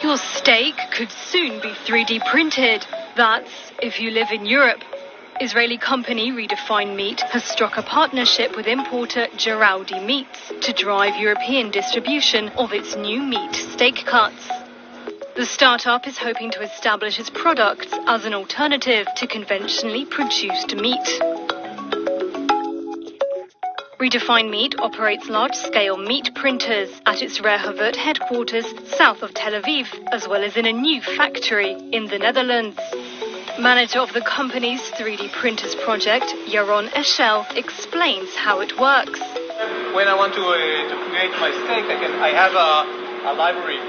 Your steak could soon be 3D printed. That's if you live in Europe. Israeli company Redefine Meat has struck a partnership with importer Geraldi Meats to drive European distribution of its new meat steak cuts. The startup is hoping to establish its products as an alternative to conventionally produced meat. Redefine Meat operates large-scale meat printers at its Rehovot headquarters south of Tel Aviv, as well as in a new factory in the Netherlands. Manager of the company's 3D printers project, Yaron Eshel, explains how it works. When I want to create my steak, I have a library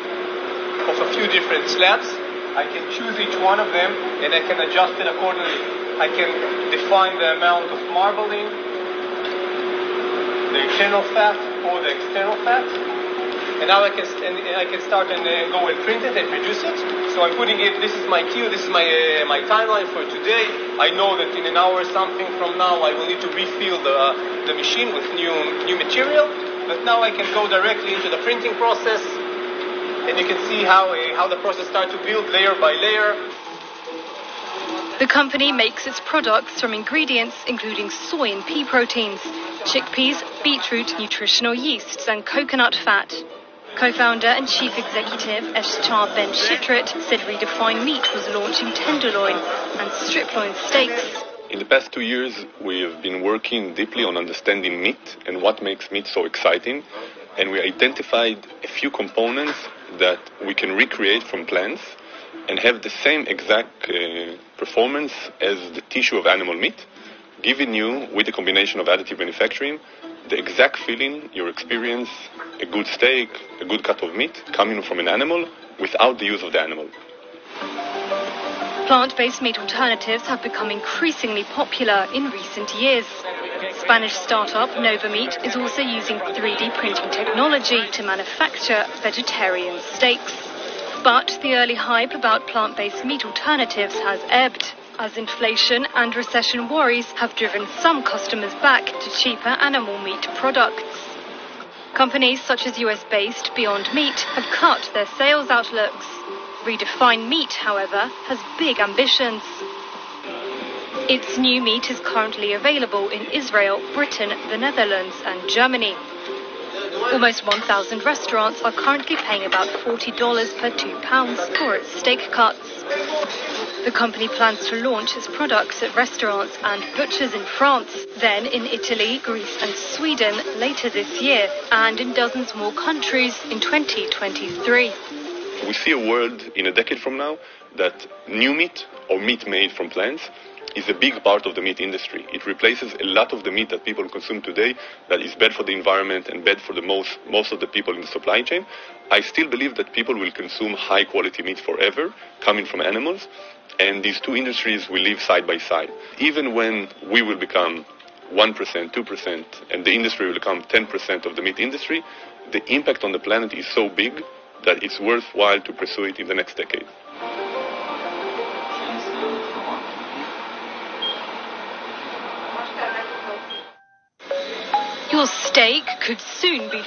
of a few different slabs. I can choose each one of them and I can adjust it accordingly. I can define the amount of marbling, the internal fat or the external fat. And now I can start and go and print it and produce it. So I'm putting it, this is my queue, this is my timeline for today. I know that in an hour or something from now I will need to refill the machine with new material. But now I can go directly into the printing process and you can see how the process starts to build layer by layer. The company makes its products from ingredients including soy and pea proteins, chickpeas, beetroot, nutritional yeasts and coconut fat. Co-founder and chief executive Eshchar Ben Shitrit said Redefine Meat was launching tenderloin and striploin steaks. In the past 2 years, we have been working deeply on understanding meat and what makes meat so exciting. And we identified a few components that we can recreate from plants and have the same exact performance as the tissue of animal meat, giving you, with a combination of additive manufacturing, the exact feeling you experience a good steak, a good cut of meat coming from an animal without the use of the animal. Plant-based meat alternatives have become increasingly popular in recent years. Spanish startup Nova Meat is also using 3D printing technology to manufacture vegetarian steaks. But the early hype about plant-based meat alternatives has ebbed, as inflation and recession worries have driven some customers back to cheaper animal meat products. Companies such as US-based Beyond Meat have cut their sales outlooks. Redefine Meat, however, has big ambitions. Its new meat is currently available in Israel, Britain, the Netherlands and Germany. Almost 1,000 restaurants are currently paying about $40 per £2 for its steak cuts. The company plans to launch its products at restaurants and butchers in France, then in Italy, Greece and Sweden later this year, and in dozens more countries in 2023. We see a world in a decade from now that new meat or meat made from plants is a big part of the meat industry. It replaces a lot of the meat that people consume today that is bad for the environment and bad for the most of the people in the supply chain. I still believe that people will consume high quality meat forever coming from animals, and these two industries will live side by side. Even when we will become 1%, 2%, and the industry will become 10% of the meat industry, the impact on the planet is so big that it's worthwhile to pursue it in the next decade. Your steak could soon be